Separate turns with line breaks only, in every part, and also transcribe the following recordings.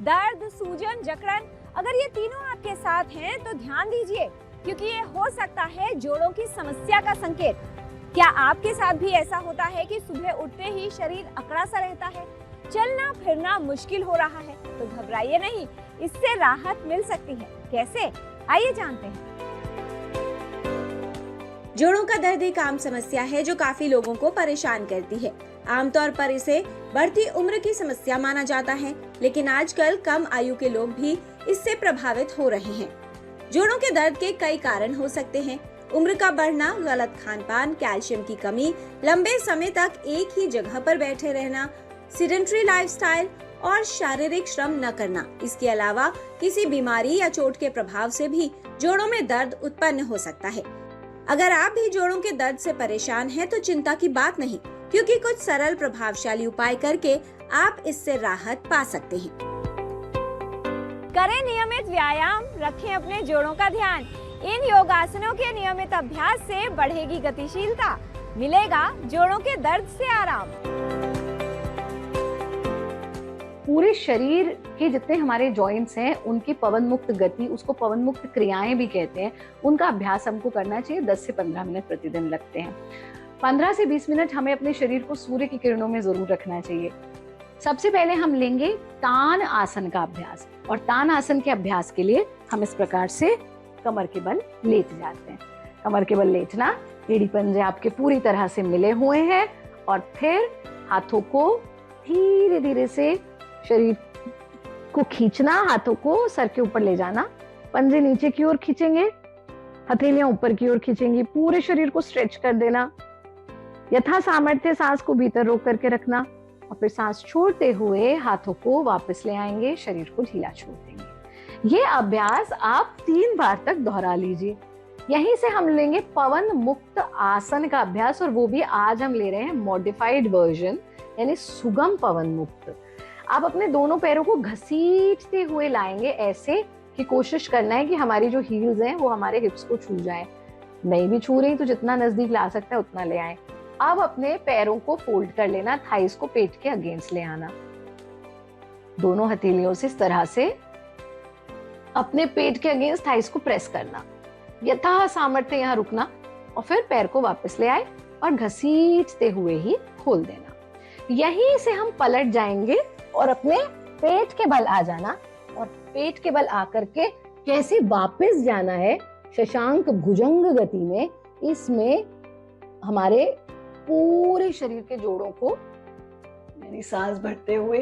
दर्द, सूजन, जकड़न, अगर ये तीनों आपके साथ हैं तो ध्यान दीजिए, क्योंकि ये हो सकता है जोड़ों की समस्या का संकेत। क्या आपके साथ भी ऐसा होता है कि सुबह उठते ही शरीर अकड़ा सा रहता है, चलना फिरना मुश्किल हो रहा है? तो घबराइए नहीं, इससे राहत मिल सकती है। कैसे, आइए जानते हैं।
जोड़ों का दर्द एक आम समस्या है जो काफी लोगों को परेशान करती है। आमतौर पर इसे बढ़ती उम्र की समस्या माना जाता है, लेकिन आजकल कम आयु के लोग भी इससे प्रभावित हो रहे हैं। जोड़ों के दर्द के कई कारण हो सकते हैं। उम्र का बढ़ना, गलत खान पान, कैल्शियम की कमी, लंबे समय तक एक ही जगह पर बैठे रहना, सेडेंटरी लाइफस्टाइल और शारीरिक श्रम न करना। इसके अलावा किसी बीमारी या चोट के प्रभाव से भी जोड़ों में दर्द उत्पन्न हो सकता है। अगर आप भी जोड़ों के दर्द से परेशान हैं तो चिंता की बात नहीं, क्योंकि कुछ सरल प्रभावशाली उपाय करके आप इससे राहत पा सकते हैं।
करें नियमित व्यायाम, रखें अपने जोड़ों का ध्यान। इन योगासनों के नियमित अभ्यास से बढ़ेगी गतिशीलता, मिलेगा जोड़ों के दर्द से आराम।
पूरे शरीर के जितने हमारे जॉइंट्स हैं उनकी पवन मुक्त गति, उसको पवन मुक्त क्रियाएं भी कहते हैं, उनका अभ्यास हमको करना चाहिए। 10 से 15 मिनट प्रतिदिन लगते हैं। 15 से 20 मिनट हमें अपने शरीर को सूर्य की किरणों में जरूर रखना चाहिए। सबसे पहले हम लेंगे तान आसन का अभ्यास, और तान आसन के अभ्यास के लिए हम इस प्रकार से कमर के बल लेट जाते हैं। कमर के बल लेटना, एड़ी पंजे आपके पूरी तरह से मिले हुए हैं, और फिर हाथों को धीरे धीरे से शरीर को खींचना, हाथों को सर के ऊपर ले जाना, पंजे नीचे की ओर खींचेंगे, हथेलियां ऊपर की ओर खींचेंगी, पूरे शरीर को स्ट्रेच कर देना। यथा सामर्थ्य सांस को भीतर रोक करके रखना, और फिर सांस छोड़ते हुए हाथों को वापस ले आएंगे, शरीर को ढीला छोड़ देंगे। ये अभ्यास आप 3 बार तक दोहरा लीजिए। यहीं से हम लेंगे पवन मुक्त आसन का अभ्यास, और वो भी आज हम ले रहे हैं मॉडिफाइड वर्जन, यानी सुगम पवन मुक्त। आप अपने दोनों पैरों को घसीटते हुए लाएंगे, ऐसे कि कोशिश करना है कि हमारी जो हील्स हैं वो हमारे हिप्स को छू जाएं। नहीं भी छू रही तो जितना नजदीक ला सकता है उतना ले आए। अब अपने पैरों को फोल्ड कर लेना, थाइस को पेट के अगेंस्ट ले आना, दोनों हथेलियों से इस तरह से अपने पेट के अगेंस्ट थाइस को प्रेस करना, यथा सामर्थ्य यहाँ रुकना, और फिर पैर को वापस ले आए और घसीटते हुए ही खोल देना। यहीं से हम पलट जाएंगे और अपने पेट के बल आ जाना, और पेट के बल आकर के कैसे वापस जाना है शशांक भुजंग गति में। इसमें हमारे पूरे शरीर के जोड़ों को, यानी सांस भरते हुए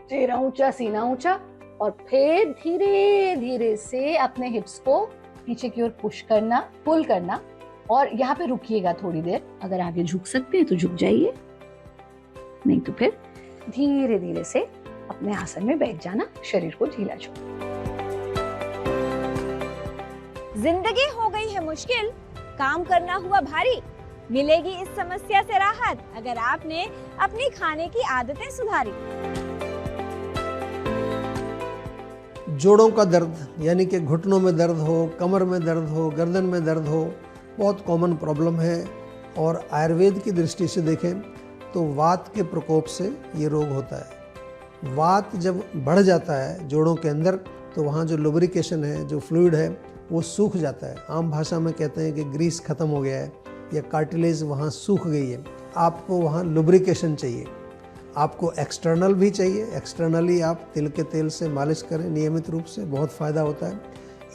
चेहरा ऊंचा, सीना ऊंचा, और फिर धीरे धीरे से अपने हिप्स को पीछे की ओर पुश करना, पुल करना, और यहाँ पे रुकिएगा थोड़ी देर। अगर आगे झुक सकते हैं तो झुक जाइए, नहीं तो फिर धीरे धीरे से अपने आसन में बैठ जाना, शरीर को ढीला छोड़।
जिंदगी हो गई है मुश्किल, काम करना हुआ भारी, मिलेगी इस समस्या से राहत अगर आपने अपनी खाने की आदतें सुधारी।
जोड़ों का दर्द, यानी कि घुटनों में दर्द हो, कमर में दर्द हो, गर्दन में दर्द हो, बहुत कॉमन प्रॉब्लम है। और आयुर्वेद की दृष्टि से देखें तो वात के प्रकोप से ये रोग होता है। वात जब बढ़ जाता है जोड़ों के अंदर, तो वहाँ जो लुब्रिकेशन है, जो फ्लूइड है, वो सूख जाता है। आम भाषा में कहते हैं कि ग्रीस खत्म हो गया है या कार्टिलेज वहाँ सूख गई है। आपको वहाँ लुब्रिकेशन चाहिए। आपको एक्सटर्नल भी चाहिए, एक्सटर्नली आप तिल के तेल से मालिश करें नियमित रूप से, बहुत फ़ायदा होता है।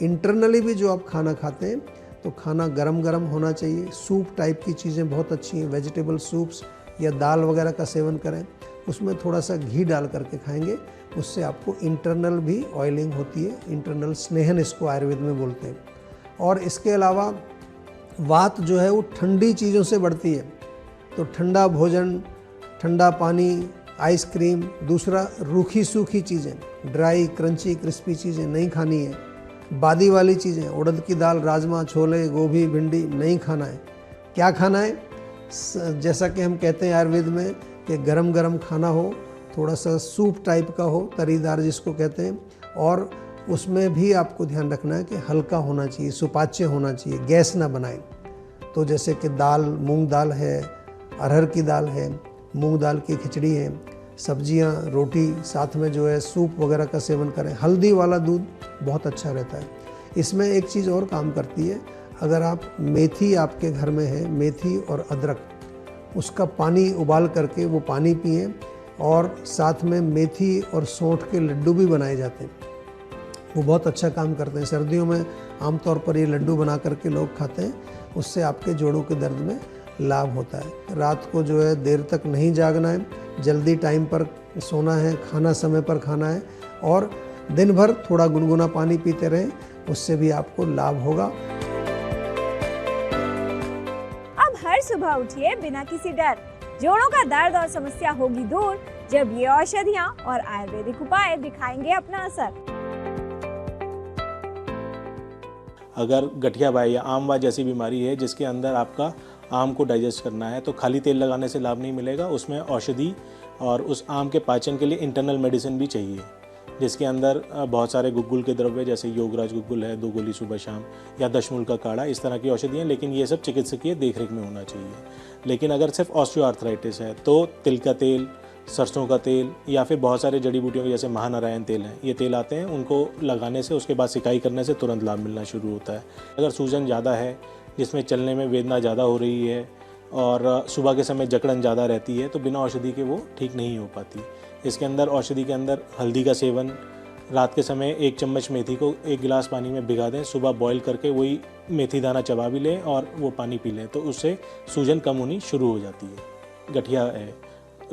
इंटरनली भी जो आप खाना खाते हैं तो खाना गरम गरम होना चाहिए। सूप टाइप की चीज़ें बहुत अच्छी हैं, वेजिटेबल सूप्स या दाल वगैरह का सेवन करें, उसमें थोड़ा सा घी डाल करके खाएंगे, उससे आपको इंटरनल भी ऑयलिंग होती है, इंटरनल स्नेहन इसको आयुर्वेद में बोलते हैं। और इसके अलावा वात जो है वो ठंडी चीज़ों से बढ़ती है, तो ठंडा भोजन, ठंडा पानी, आइसक्रीम, दूसरा रूखी सूखी चीज़ें, ड्राई क्रंची क्रिस्पी चीज़ें नहीं खानी है। बादी वाली चीज़ें, उड़द की दाल, राजमा, छोले, गोभी, भिंडी नहीं खाना है। क्या खाना है? जैसा कि हम कहते हैं आयुर्वेद में कि गरम गरम खाना हो, थोड़ा सा सूप टाइप का हो, तरीदार जिसको कहते हैं, और उसमें भी आपको ध्यान रखना है कि हल्का होना चाहिए, सुपाच्य होना चाहिए, गैस ना बनाए। तो जैसे कि दाल, मूंग दाल है, अरहर की दाल है, मूंग दाल की खिचड़ी है, सब्जियां, रोटी, साथ में जो है सूप वगैरह का सेवन करें। हल्दी वाला दूध बहुत अच्छा रहता है। इसमें एक चीज़ और काम करती है, अगर आप मेथी आपके घर में है, मेथी और अदरक, उसका पानी उबाल करके वो पानी पिएं और साथ में मेथी और सौंठ के लड्डू भी बनाए जाते हैं, वो बहुत अच्छा काम करते हैं। सर्दियों में आमतौर पर ये लड्डू बना करके लोग खाते हैं, उससे आपके जोड़ों के दर्द में लाभ होता है। रात को जो है देर तक नहीं जागना है, जल्दी टाइम पर सोना है, खाना समय पर खाना है और दिन भर थोड़ा गुनगुना पानी पीते रहें, उससे भी आपको लाभ होगा।
अब हर सुबह उठिए बिना किसी डर। जोड़ों का दर्द और समस्या होगी दूर जब ये औषधियाँ और आयुर्वेदिक उपाय दिखाएंगे अपना असर।
अगर गठियावाय या आमवाय जैसी बीमारी है जिसके अंदर आपका आम को डाइजेस्ट करना है, तो खाली तेल लगाने से लाभ नहीं मिलेगा। उसमें औषधि और उस आम के पाचन के लिए इंटरनल मेडिसिन भी चाहिए, जिसके अंदर बहुत सारे गुग्गुल के द्रव्य जैसे योगराज गुग्गुल है, 2 गोली सुबह शाम, या दशमूल का काढ़ा, इस तरह की औषधियाँ। लेकिन ये सब चिकित्सकीय देखरेख में होना चाहिए। लेकिन अगर सिर्फ ऑस्टियोआर्थराइटिस है तो तिल का तेल, सरसों का तेल या फिर बहुत सारे जड़ी बूटियों के जैसे महानारायण तेल हैं, ये तेल आते हैं, उनको लगाने से उसके बाद सिकाई करने से तुरंत लाभ मिलना शुरू होता है। अगर सूजन ज़्यादा है, जिसमें चलने में वेदना ज़्यादा हो रही है और सुबह के समय जकड़न ज़्यादा रहती है, तो बिना औषधि के वो ठीक नहीं हो पाती। इसके अंदर औषधि के अंदर हल्दी का सेवन, रात के समय 1 चम्मच मेथी को 1 गिलास पानी में भिगा दें, सुबह बॉईल करके वही मेथी दाना चबा भी लें और वो पानी पी लें, तो उससे सूजन कम होनी शुरू हो जाती है। गठिया है,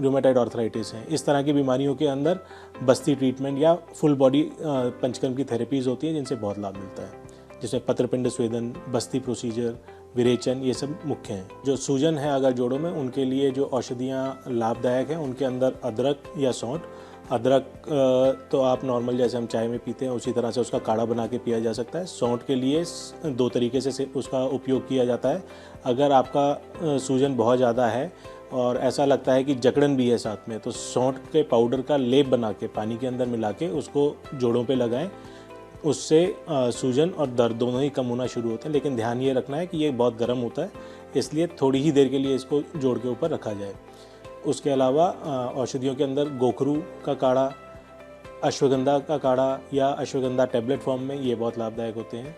रूमेटॉइड आर्थराइटिस है, इस तरह की बीमारियों के अंदर बस्ती ट्रीटमेंट या फुल बॉडी पंचकर्म की थेरेपीज़ होती हैं, जिनसे बहुत लाभ मिलता है, जिसमें पत्रपिंड स्वेदन, बस्ती प्रोसीजर, विरेचन, ये सब मुख्य हैं। जो सूजन है अगर जोड़ों में, उनके लिए जो औषधियाँ लाभदायक हैं, उनके अंदर अदरक या सौंठ। अदरक तो आप नॉर्मल जैसे हम चाय में पीते हैं उसी तरह से उसका काढ़ा बना के पिया जा सकता है। सौंठ के लिए 2 तरीके से उसका उपयोग किया जाता है। अगर आपका सूजन बहुत ज़्यादा है और ऐसा लगता है कि जकड़न भी है साथ में, तो सौंठ के पाउडर का लेप बना के पानी के अंदर मिला के उसको जोड़ों पे लगाएं, उससे सूजन और दर्द दोनों ही कम होना शुरू होते हैं। लेकिन ध्यान ये रखना है कि ये बहुत गर्म होता है, इसलिए थोड़ी ही देर के लिए इसको जोड़ के ऊपर रखा जाए। उसके अलावा औषधियों के अंदर गोखरू का काढ़ा, अश्वगंधा का काढ़ा या अश्वगंधा टैबलेट फॉर्म में, ये बहुत लाभदायक होते हैं।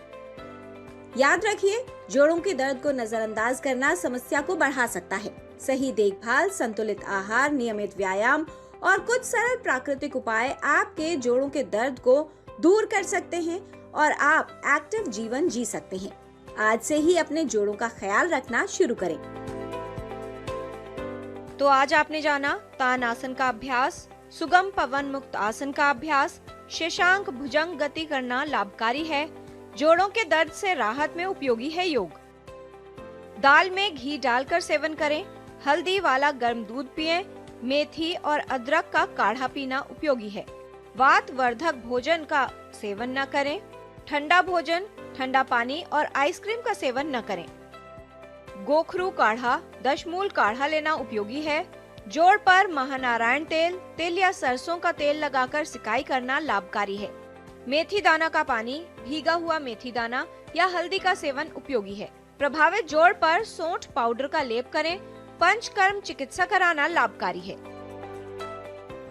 याद रखिए, जोड़ों के दर्द को नजरअंदाज करना समस्या को बढ़ा सकता है। सही देखभाल, संतुलित आहार, नियमित व्यायाम और कुछ सरल प्राकृतिक उपाय आपके जोड़ों के दर्द को दूर कर सकते हैं और आप एक्टिव जीवन जी सकते हैं। आज से ही अपने जोड़ों का ख्याल रखना शुरू करें।
तो आज आपने जाना तान आसन का अभ्यास, सुगम पवन मुक्त आसन का अभ्यास, शशांक भुजंग गति करना लाभकारी है, जोड़ों के दर्द से राहत में उपयोगी है योग, दाल में घी डालकर सेवन करें, हल्दी वाला गर्म दूध पिएं, मेथी और अदरक का काढ़ा पीना उपयोगी है, वात वर्धक भोजन का सेवन न करें, ठंडा भोजन, ठंडा पानी और आइसक्रीम का सेवन न करें, गोखरू काढ़ा, दशमूल काढ़ा लेना उपयोगी है, जोड़ पर महानारायण तेल, तिल या सरसों का तेल लगाकर सिकाई करना लाभकारी है, मेथी दाना का पानी, भीगा हुआ मेथी दाना या हल्दी का सेवन उपयोगी है, प्रभावित जोड़ पर सौंठ पाउडर का लेप करें, पंचकर्म चिकित्सा कराना लाभकारी है।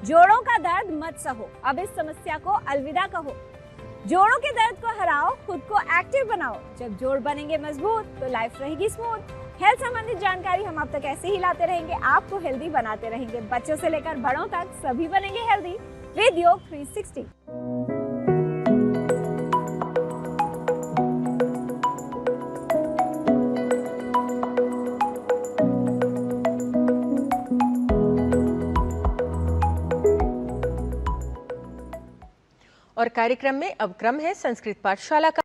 जोड़ों का दर्द मत सहो, अब इस समस्या को अलविदा कहो। जोड़ों के दर्द को हराओ, खुद को एक्टिव बनाओ। जब जोड़ बनेंगे मजबूत तो लाइफ रहेगी स्मूथ। हेल्थ संबंधित जानकारी हम आप तक ऐसे ही लाते रहेंगे, आपको हेल्दी बनाते रहेंगे। बच्चों से लेकर बड़ों तक सभी बनेंगे हेल्दी विद योग 360।
और कार्यक्रम में अब क्रम है संस्कृत पाठशाला का।